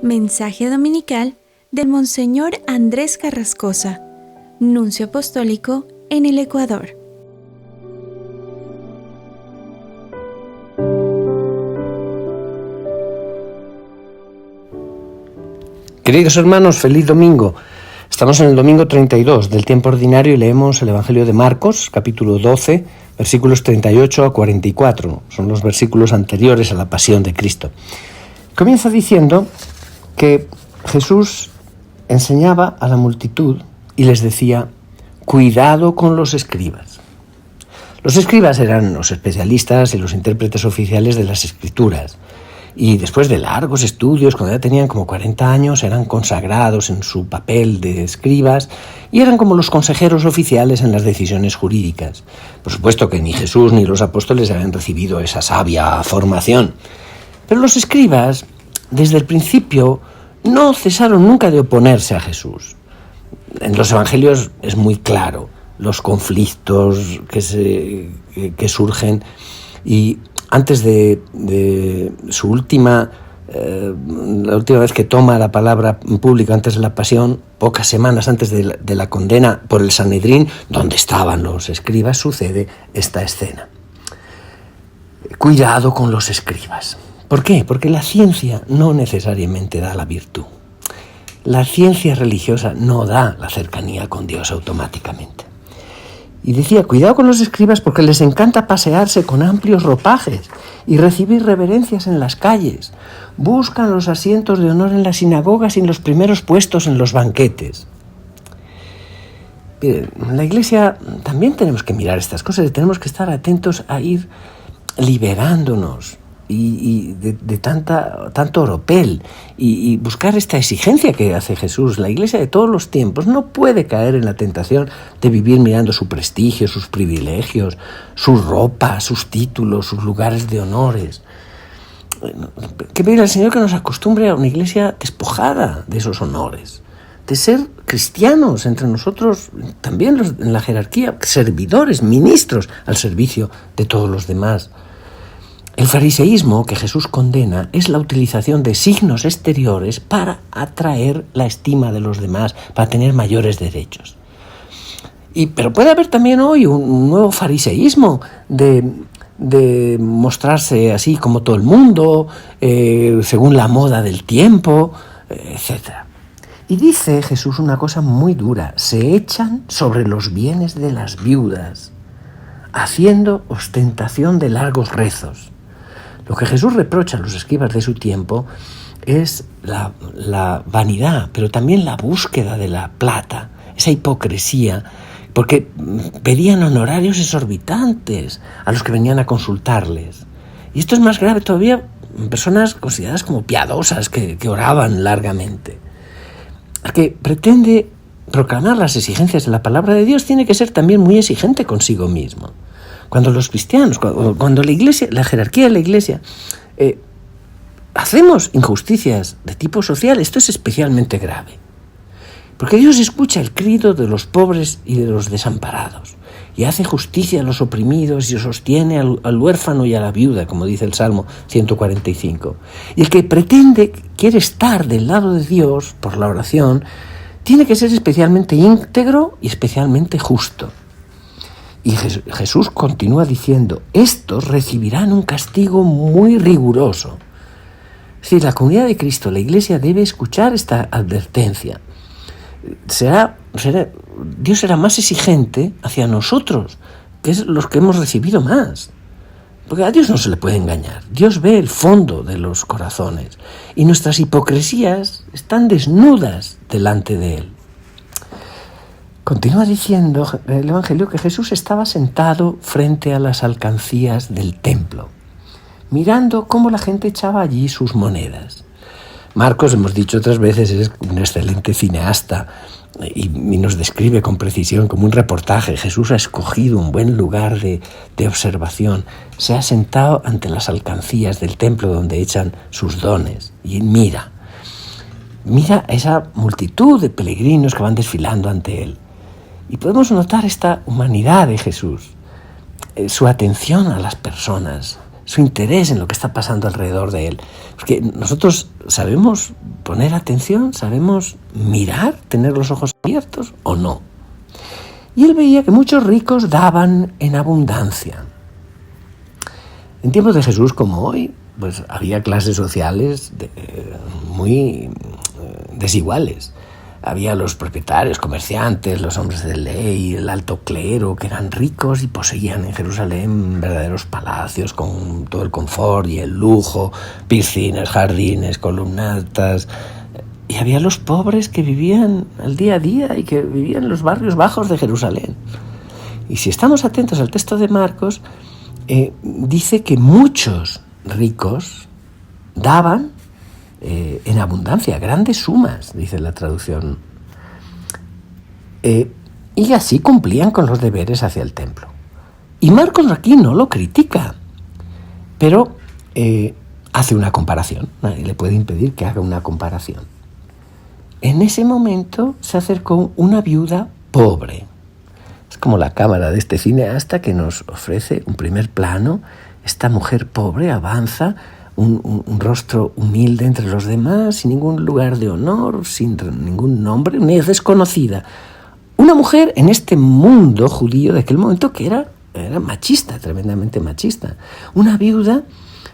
Mensaje dominical del Monseñor Andrés Carrascosa, nuncio apostólico en el Ecuador. Queridos hermanos, feliz domingo. Estamos en el domingo 32 del tiempo ordinario y leemos el Evangelio de Marcos, capítulo 12, versículos 38 a 44. Son los versículos anteriores a la pasión de Cristo. Comienza diciendo que Jesús enseñaba a la multitud y les decía: cuidado con los escribas. Los escribas eran los especialistas y los intérpretes oficiales de las Escrituras. Y después de largos estudios, cuando ya tenían como 40 años, eran consagrados en su papel de escribas y eran como los consejeros oficiales en las decisiones jurídicas. Por supuesto que ni Jesús ni los apóstoles habían recibido esa sabia formación. Pero los escribas, desde el principio, no cesaron nunca de oponerse a Jesús. En los evangelios es muy claro los conflictos que surgen, y antes de su la última vez que toma la palabra en público, antes de la pasión, pocas semanas antes de la condena por el Sanedrín, donde estaban los escribas, sucede esta escena. Cuidado con los escribas. ¿Por qué? Porque la ciencia no necesariamente da la virtud. La ciencia religiosa no da la cercanía con Dios automáticamente. Y decía: cuidado con los escribas porque les encanta pasearse con amplios ropajes y recibir reverencias en las calles. Buscan los asientos de honor en las sinagogas y los primeros puestos en los banquetes. Miren, en la Iglesia también tenemos que mirar estas cosas y tenemos que estar atentos a ir liberándonos y de tanto oropel y buscar esta exigencia que hace Jesús. La Iglesia de todos los tiempos no puede caer en la tentación de vivir mirando su prestigio, sus privilegios, su ropa, sus títulos, sus lugares de honores. Que pedir al Señor que nos acostumbre a una Iglesia despojada de esos honores, de ser cristianos entre nosotros, también los en la jerarquía, servidores, ministros al servicio de todos los demás. El fariseísmo que Jesús condena es la utilización de signos exteriores para atraer la estima de los demás, para tener mayores derechos. Pero puede haber también hoy un nuevo fariseísmo de mostrarse así como todo el mundo, según la moda del tiempo, etc. Y dice Jesús una cosa muy dura: se echan sobre los bienes de las viudas, haciendo ostentación de largos rezos. Lo que Jesús reprocha a los escribas de su tiempo es la vanidad, pero también la búsqueda de la plata, esa hipocresía, porque pedían honorarios exorbitantes a los que venían a consultarles. Y esto es más grave todavía en personas consideradas como piadosas, que oraban largamente. El que pretende proclamar las exigencias de la palabra de Dios tiene que ser también muy exigente consigo mismo. Cuando los cristianos, cuando la Iglesia, la jerarquía de la Iglesia, hacemos injusticias de tipo social, esto es especialmente grave. Porque Dios escucha el grito de los pobres y de los desamparados, y hace justicia a los oprimidos y sostiene al huérfano y a la viuda, como dice el Salmo 145. Y el que quiere estar del lado de Dios por la oración, tiene que ser especialmente íntegro y especialmente justo. Y Jesús continúa diciendo: estos recibirán un castigo muy riguroso. Es decir, la comunidad de Cristo, la Iglesia, debe escuchar esta advertencia. Dios será más exigente hacia nosotros, que es los que hemos recibido más. Porque a Dios no se le puede engañar. Dios ve el fondo de los corazones y nuestras hipocresías están desnudas delante de Él. Continúa diciendo el Evangelio que Jesús estaba sentado frente a las alcancías del templo, mirando cómo la gente echaba allí sus monedas. Marcos, hemos dicho otras veces, es un excelente cineasta y nos describe con precisión, como un reportaje. Jesús ha escogido un buen lugar de observación. Se ha sentado ante las alcancías del templo donde echan sus dones y mira a esa multitud de peregrinos que van desfilando ante él. Y podemos notar esta humanidad de Jesús, su atención a las personas, su interés en lo que está pasando alrededor de él. Porque nosotros sabemos poner atención, sabemos mirar, tener los ojos abiertos o no. Y él veía que muchos ricos daban en abundancia. En tiempos de Jesús, como hoy, pues había clases sociales muy desiguales. Había los propietarios, comerciantes, los hombres de ley, el alto clero, que eran ricos y poseían en Jerusalén verdaderos palacios con todo el confort y el lujo, piscinas, jardines, columnatas. Y había los pobres que vivían al día a día y que vivían en los barrios bajos de Jerusalén. Y si estamos atentos al texto de Marcos, dice que muchos ricos daban en abundancia, grandes sumas, dice la traducción. Y así cumplían con los deberes hacia el templo. Y Marcos aquí no lo critica, pero hace una comparación. Nadie le puede impedir que haga una comparación. En ese momento se acercó una viuda pobre. Es como la cámara de este cineasta que nos ofrece un primer plano. Esta mujer pobre avanza, un rostro humilde entre los demás, sin ningún lugar de honor, sin ningún nombre, ni es desconocida. Una mujer en este mundo judío de aquel momento que era machista, tremendamente machista. Una viuda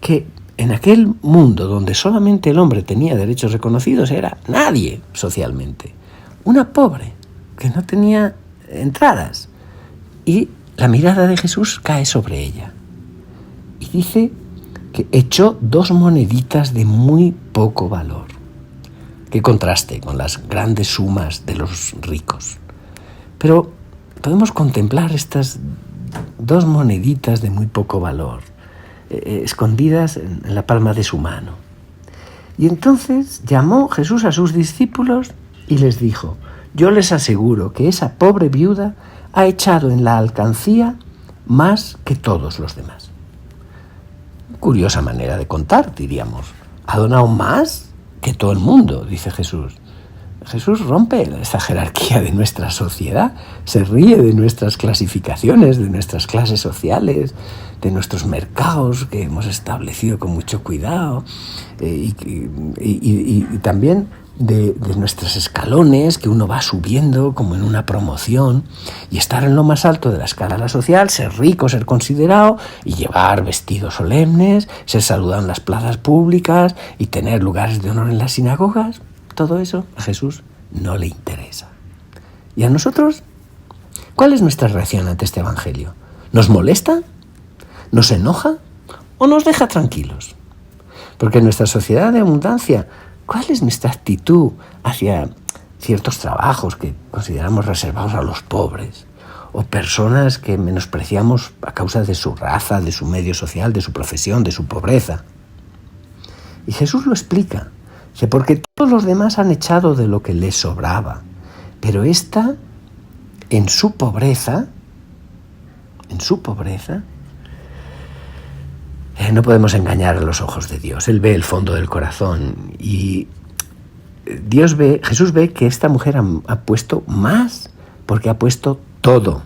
que en aquel mundo donde solamente el hombre tenía derechos reconocidos era nadie socialmente. Una pobre que no tenía entradas. Y la mirada de Jesús cae sobre ella. Y dice que echó 2 moneditas de muy poco valor. Qué contraste con las grandes sumas de los ricos. Pero podemos contemplar estas 2 moneditas de muy poco valor, escondidas en la palma de su mano. Y entonces llamó Jesús a sus discípulos y les dijo: yo les aseguro que esa pobre viuda ha echado en la alcancía más que todos los demás. Curiosa manera de contar, diríamos. Ha donado más que todo el mundo, dice Jesús. Jesús rompe esta jerarquía de nuestra sociedad, se ríe de nuestras clasificaciones, de nuestras clases sociales, de nuestros mercados que hemos establecido con mucho cuidado y también de nuestros escalones que uno va subiendo como en una promoción, y estar en lo más alto de la escala social, ser rico, ser considerado y llevar vestidos solemnes, ser saludado en las plazas públicas y tener lugares de honor en las sinagogas. Todo eso a Jesús no le interesa. ¿Y a nosotros? ¿Cuál es nuestra reacción ante este evangelio? ¿Nos molesta? ¿Nos enoja? ¿O nos deja tranquilos? Porque en nuestra sociedad de abundancia, ¿cuál es nuestra actitud hacia ciertos trabajos que consideramos reservados a los pobres? O personas que menospreciamos a causa de su raza, de su medio social, de su profesión, de su pobreza. Y Jesús lo explica. Dice, porque todos los demás han echado de lo que les sobraba, pero esta, en su pobreza, no podemos engañar a los ojos de Dios. Él ve el fondo del corazón y Jesús ve que esta mujer ha puesto más porque ha puesto todo.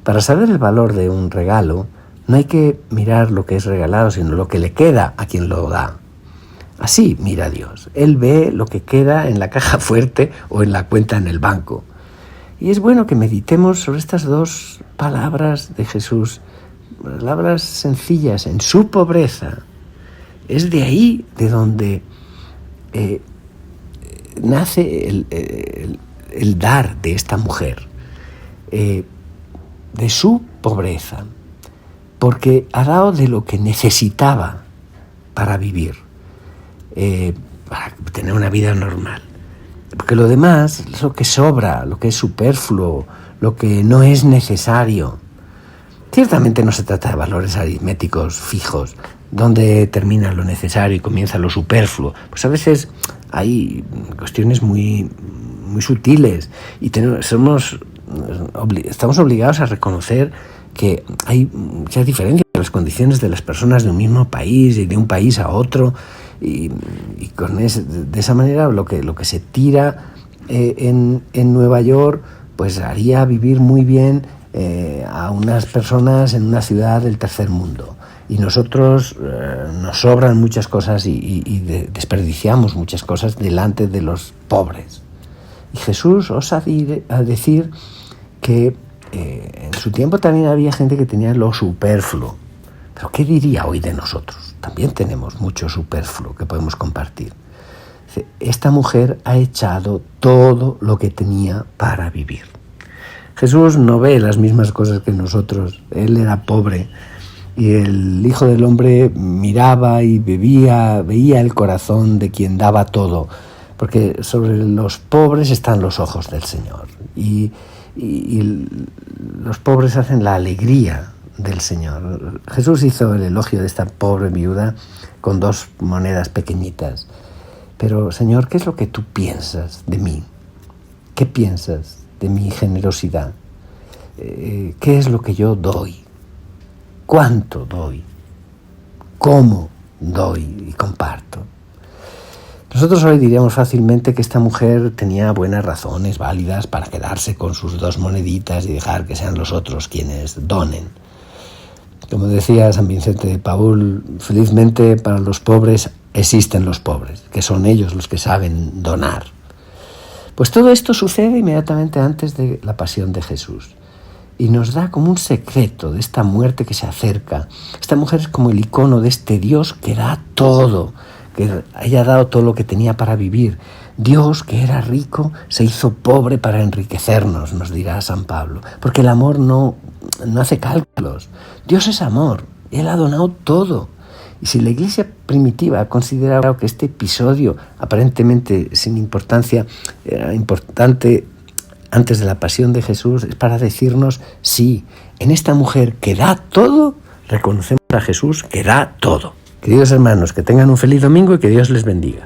Para saber el valor de un regalo, no hay que mirar lo que es regalado, sino lo que le queda a quien lo da. Así mira Dios. Él ve lo que queda en la caja fuerte o en la cuenta en el banco. Y es bueno que meditemos sobre estas 2 palabras de Jesús, palabras sencillas, en su pobreza. Es de ahí de donde nace el dar de esta mujer, de su pobreza, porque ha dado de lo que necesitaba para vivir. Para tener una vida normal, porque lo demás es lo que sobra, lo que es superfluo, lo que no es necesario. Ciertamente no se trata de valores aritméticos fijos, donde termina lo necesario y comienza lo superfluo. Pues a veces hay cuestiones muy, muy sutiles y estamos obligados a reconocer que hay muchas diferencias en las condiciones de las personas de un mismo país y de un país a otro. Y de esa manera lo que se tira en Nueva York pues haría vivir muy bien a unas personas en una ciudad del tercer mundo. Y nosotros nos sobran muchas cosas y desperdiciamos muchas cosas delante de los pobres. Y Jesús osa a decir que en su tiempo también había gente que tenía lo superfluo. Pero ¿qué diría hoy de nosotros? También tenemos mucho superfluo que podemos compartir. Esta mujer ha echado todo lo que tenía para vivir. Jesús no ve las mismas cosas que nosotros. Él era pobre y el Hijo del Hombre miraba y veía el corazón de quien daba todo, porque sobre los pobres están los ojos del Señor y los pobres hacen la alegría del Señor. Jesús hizo el elogio de esta pobre viuda con 2 monedas pequeñitas. Pero, Señor, ¿qué es lo que tú piensas de mí? ¿Qué piensas de mi generosidad? ¿Qué es lo que yo doy? ¿Cuánto doy? ¿Cómo doy y comparto? Nosotros hoy diríamos fácilmente que esta mujer tenía buenas razones válidas para quedarse con sus 2 moneditas y dejar que sean los otros quienes donen. Como decía San Vicente de Paúl, felizmente para los pobres existen los pobres, que son ellos los que saben donar. Pues todo esto sucede inmediatamente antes de la pasión de Jesús y nos da como un secreto de esta muerte que se acerca. Esta mujer es como el icono de este Dios que da todo, que haya dado todo lo que tenía para vivir. Dios, que era rico, se hizo pobre para enriquecernos, nos dirá San Pablo, porque el amor no hace cálculos. Dios es amor, Él ha donado todo. Y si la Iglesia primitiva ha considerado que este episodio, aparentemente sin importancia, era importante antes de la pasión de Jesús, es para decirnos, sí, en esta mujer que da todo, reconocemos a Jesús que da todo. Queridos hermanos, que tengan un feliz domingo y que Dios les bendiga.